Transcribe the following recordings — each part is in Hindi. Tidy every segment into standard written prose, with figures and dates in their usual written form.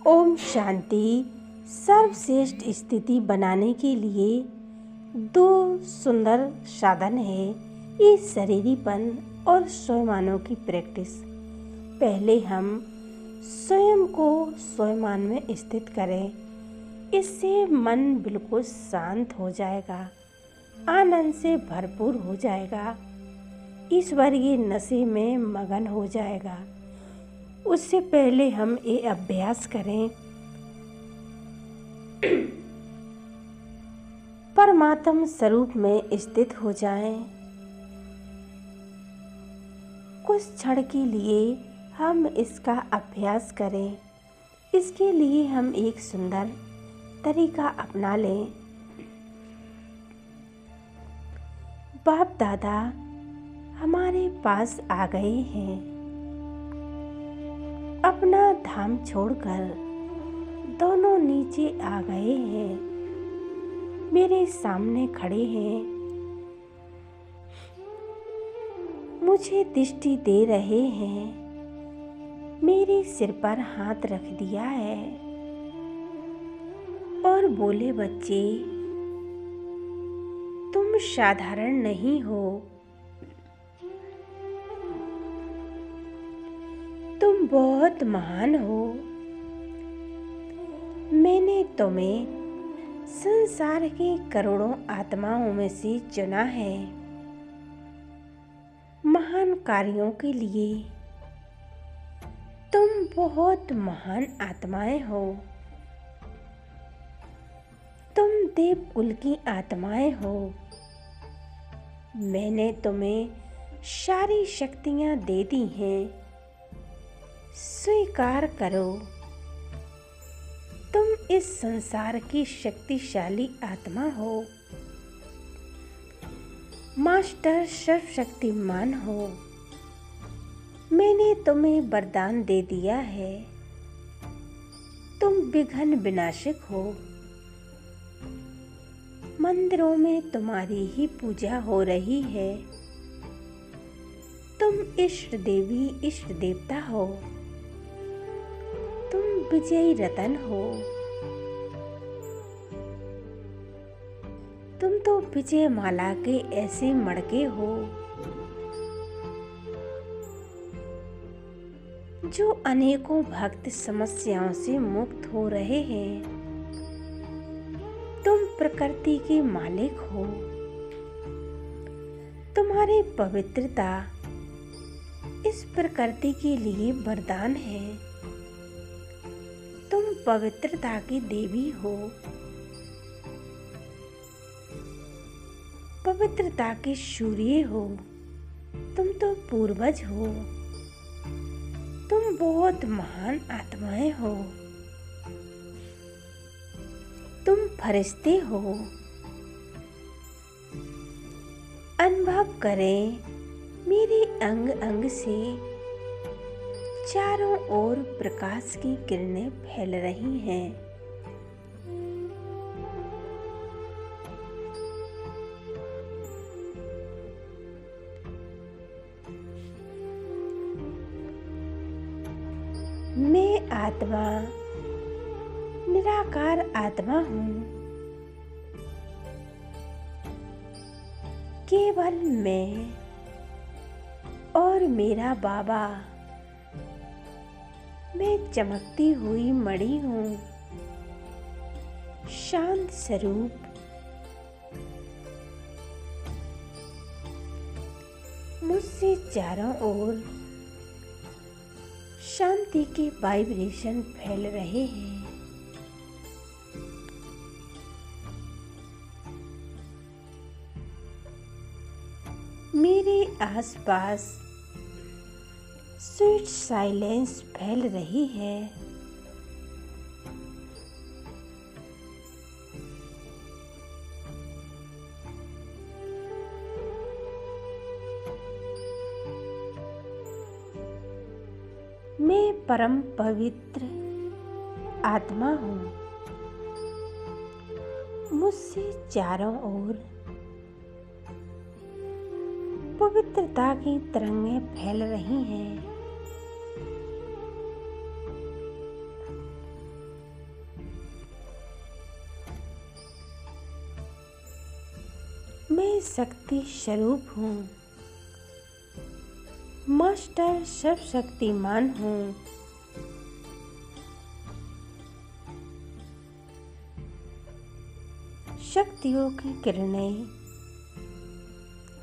ओम शांति। सर्वश्रेष्ठ स्थिति बनाने के लिए दो सुंदर साधन है, इस शरीरीपन और स्वयमानों की प्रैक्टिस। पहले हम स्वयं को स्वयमान में स्थित करें। इससे मन बिल्कुल शांत हो जाएगा, आनंद से भरपूर हो जाएगा, ईश्वरीय नशे में मगन हो जाएगा। उससे पहले हम ये अभ्यास करें, परमात्म स्वरूप में स्थित हो जाएं। कुछ क्षण के लिए हम इसका अभ्यास करें। इसके लिए हम एक सुंदर तरीका अपना लें। बाप दादा हमारे पास आ गए हैं। अपना धाम छोड़कर दोनों नीचे आ गए हैं, मेरे सामने खड़े हैं, मुझे दृष्टि दे रहे हैं, मेरे सिर पर हाथ रख दिया है और बोले, बच्चे तुम साधारण नहीं हो, तुम बहुत महान हो। मैंने तुम्हें संसार के करोड़ों आत्माओं में से चुना है, महान कार्यों के लिए। तुम बहुत महान आत्माएं हो। तुम देव कुल की आत्माएं हो। मैंने तुम्हें सारी शक्तियां दे दी हैं, स्वीकार करो। तुम इस संसार की शक्तिशाली आत्मा हो, मास्टर सर्वशक्तिमान हो। मैंने तुम्हें वरदान दे दिया है, तुम विघ्न विनाशक हो। मंदिरों में तुम्हारी ही पूजा हो रही है। तुम इष्ट देवी इष्ट देवता हो। तुम विजयी रतन हो। तुम तो विजय माला के ऐसे मड़के हो जो अनेकों भक्त समस्याओं से मुक्त हो रहे हैं। तुम प्रकृति के मालिक हो। तुम्हारी पवित्रता इस प्रकृति के लिए वरदान है। तुम पवित्रता की देवी हो, पवित्रता के सूर्य हो। तुम तो पूर्वज हो। तुम बहुत महान आत्माएं हो। तुम फरिश्ते हो। अनुभव करें, मेरे अंग अंग से चारों ओर प्रकाश की किरणें फैल रही हैं। मैं आत्मा, निराकार आत्मा हूँ। केवल मैं और मेरा बाबा। मैं चमकती हुई मणि हूँ, शांत स्वरूप। मुझसे चारों ओर शांति के वाइब्रेशन फैल रहे हैं। मेरे आसपास स्वीट साइलेंस फैल रही है। मैं परम पवित्र आत्मा हूँ। मुझसे चारों ओर पवित्रता की तरंगें फैल रही हैं। मैं शक्ति स्वरूप हूँ। मास्टर सर्वशक्तिमान हूँ। शक्तियों की किरणें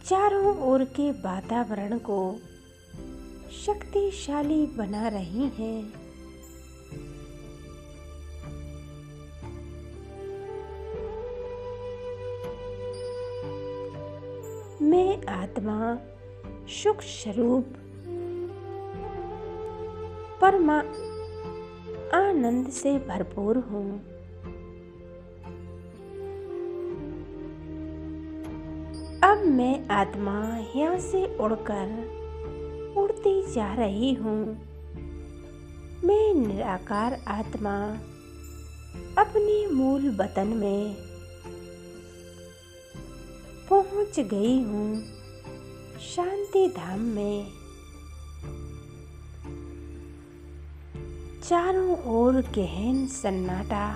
चारों ओर के वातावरण को शक्तिशाली बना रही हैं। मैं आत्मा सुख स्वरूप परमा आनंद से भरपूर हूँ। अब मैं आत्मा यहाँ से उड़कर उड़ती जा रही हूँ। मैं निराकार आत्मा अपने मूल वतन में पहुँच गई हूँ, शांति धाम में। चारों ओर गहन सन्नाटा,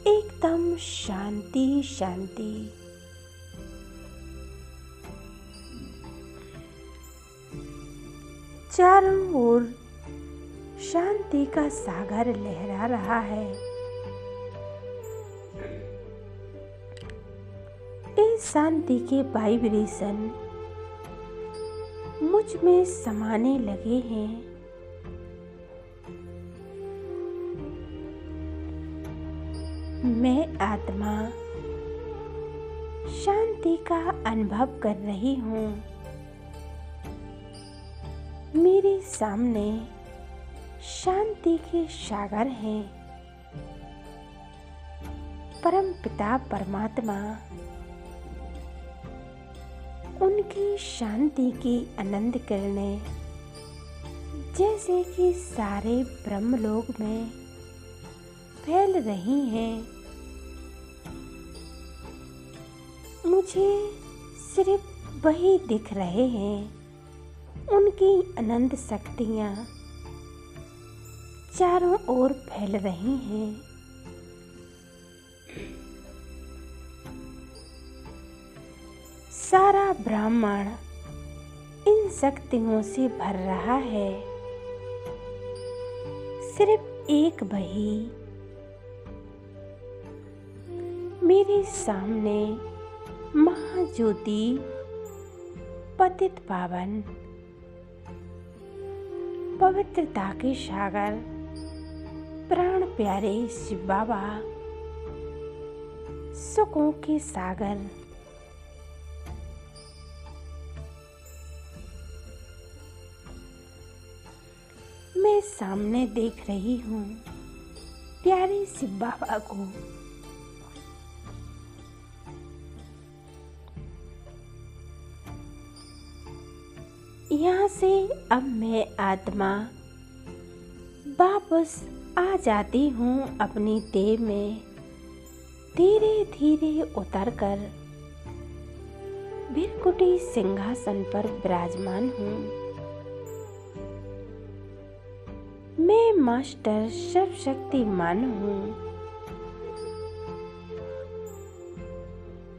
एकदम शांति शांति। चारों ओर शांति का सागर लहरा रहा है। इस शांति के वाइब्रेशन मुझ में समाने लगे हैं। मैं आत्मा शांति का अनुभव कर रही हूँ। मेरे सामने शांति के सागर हैं। परम पिता परमात्मा उनकी शांति की अनंत किरणें जैसे कि सारे ब्रह्मलोक में फैल रही हैं। मुझे सिर्फ वही दिख रहे हैं, उनकी अनंत शक्तियाँ चारों ओर फैल रही हैं। सारा ब्रह्मांड इन शक्तियों से भर रहा है। सिर्फ एक वही मेरे सामने महाज्योति पतित पावन पवित्रता के सागर प्राण प्यारे शिव बाबा, सुखों के सागर, मैं सामने देख रही हूँ प्यारे शिव बाबा को। यहाँ से अब मैं आत्मा वापस आ जाती हूँ अपनी देह में। धीरे धीरे उतरकर भृकुटी सिंहासन पर विराजमान हूँ। मैं मास्टर सर्वशक्तिमान हूँ।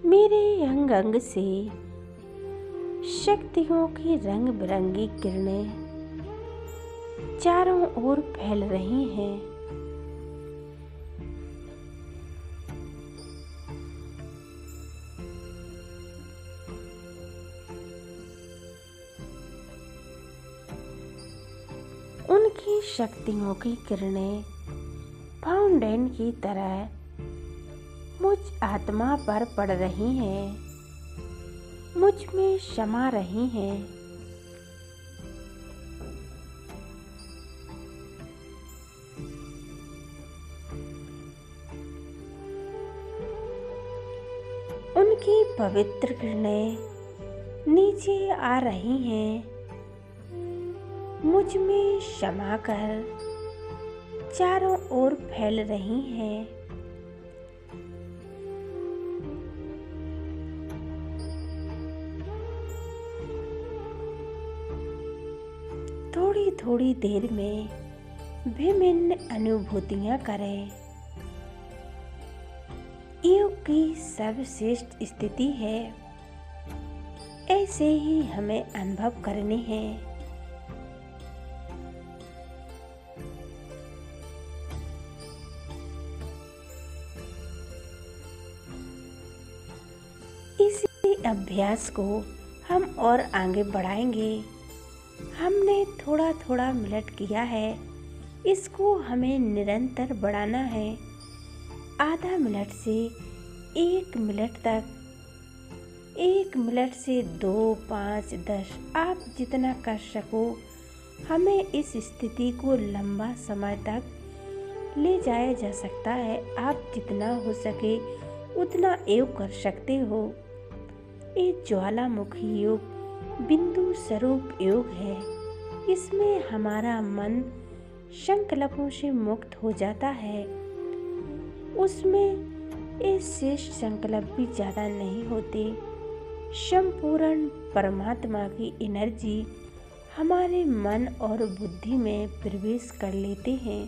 मेरे अंग अंग से शक्तियों की रंग बिरंगी किरणें चारों ओर फैल रही हैं। उनकी शक्तियों की किरणें फाउंटेन की तरह मुझ आत्मा पर पड़ रही हैं, मुझ में समा रही हैं। उनकी पवित्र किरणें नीचे आ रही हैं, मुझ में समा कर चारों ओर फैल रही हैं। थोड़ी थोड़ी देर में विभिन्न अनुभूतियां करें। योग की सर्वश्रेष्ठ स्थिति है। ऐसे ही हमें अनुभव करने हैं। इसी अभ्यास को हम और आगे बढ़ाएंगे। हमने थोड़ा थोड़ा मिनट किया है, इसको हमें निरंतर बढ़ाना है। आधा मिनट से 1 मिनट तक, 1 मिनट से 2, 5, 10, आप जितना कर सको। हमें इस स्थिति को लंबा समय तक ले जाया जा सकता है। आप जितना हो सके उतना योग कर सकते हो। ये ज्वालामुखी योग बिंदु स्वरूप योग है। इसमें हमारा मन संकल्पों से मुक्त हो जाता है। उसमें ये श्रेष्ठ संकल्प भी ज़्यादा नहीं होते। संपूर्ण परमात्मा की एनर्जी हमारे मन और बुद्धि में प्रवेश कर लेते हैं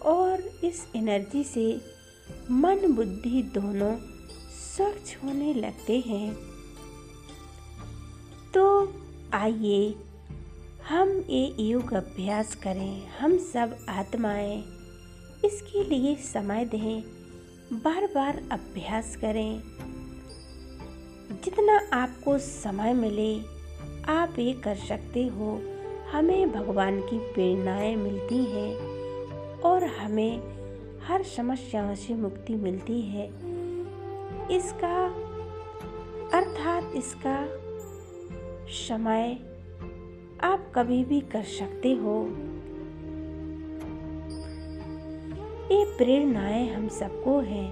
और इस एनर्जी से मन बुद्धि दोनों स्वच्छ होने लगते हैं। तो आइए हम ये योग अभ्यास करें। हम सब आत्माएं इसके लिए समय दें, बार बार अभ्यास करें। जितना आपको समय मिले आप ये कर सकते हो। हमें भगवान की प्रेरणाएं मिलती हैं और हमें हर समस्याओं से मुक्ति मिलती है। इसका अर्थात इसका समय आप कभी भी कर सकते हो। ये प्रेरणाएं हम सबको हैं।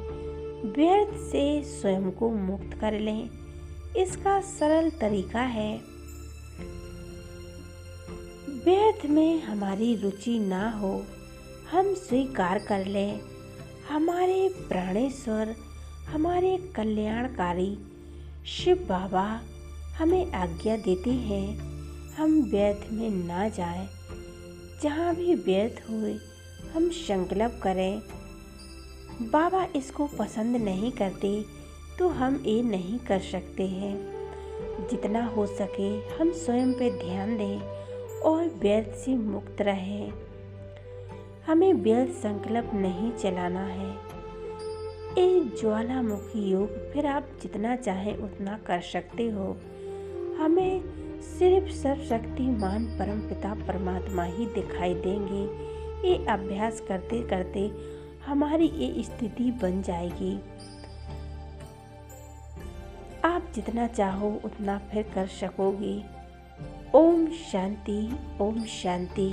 व्यर्थ से स्वयं को मुक्त कर लें। इसका सरल तरीका है, व्यर्थ में हमारी रुचि ना हो। हम स्वीकार कर लें, हमारे प्राणेश्वर, हमारे कल्याणकारी शिव बाबा हमें आज्ञा देते हैं हम व्यर्थ में ना जाएं। जहाँ भी व्यर्थ हुए हम संकल्प करें। बाबा इसको पसंद नहीं करते तो हम ये नहीं कर सकते हैं। जितना हो सके हम स्वयं पे ध्यान दें और व्यर्थ से मुक्त रहें। हमें व्यर्थ संकल्प नहीं चलाना है। ये ज्वालामुखी योग फिर आप जितना चाहें उतना कर सकते हो। हमें सिर्फ सर्वशक्तिमान परमपिता परमात्मा ही दिखाई देंगे। ये अभ्यास करते करते हमारी ये स्थिति बन जाएगी। आप जितना चाहो उतना फिर कर सकोगे। ओम शांति, ओम शांति।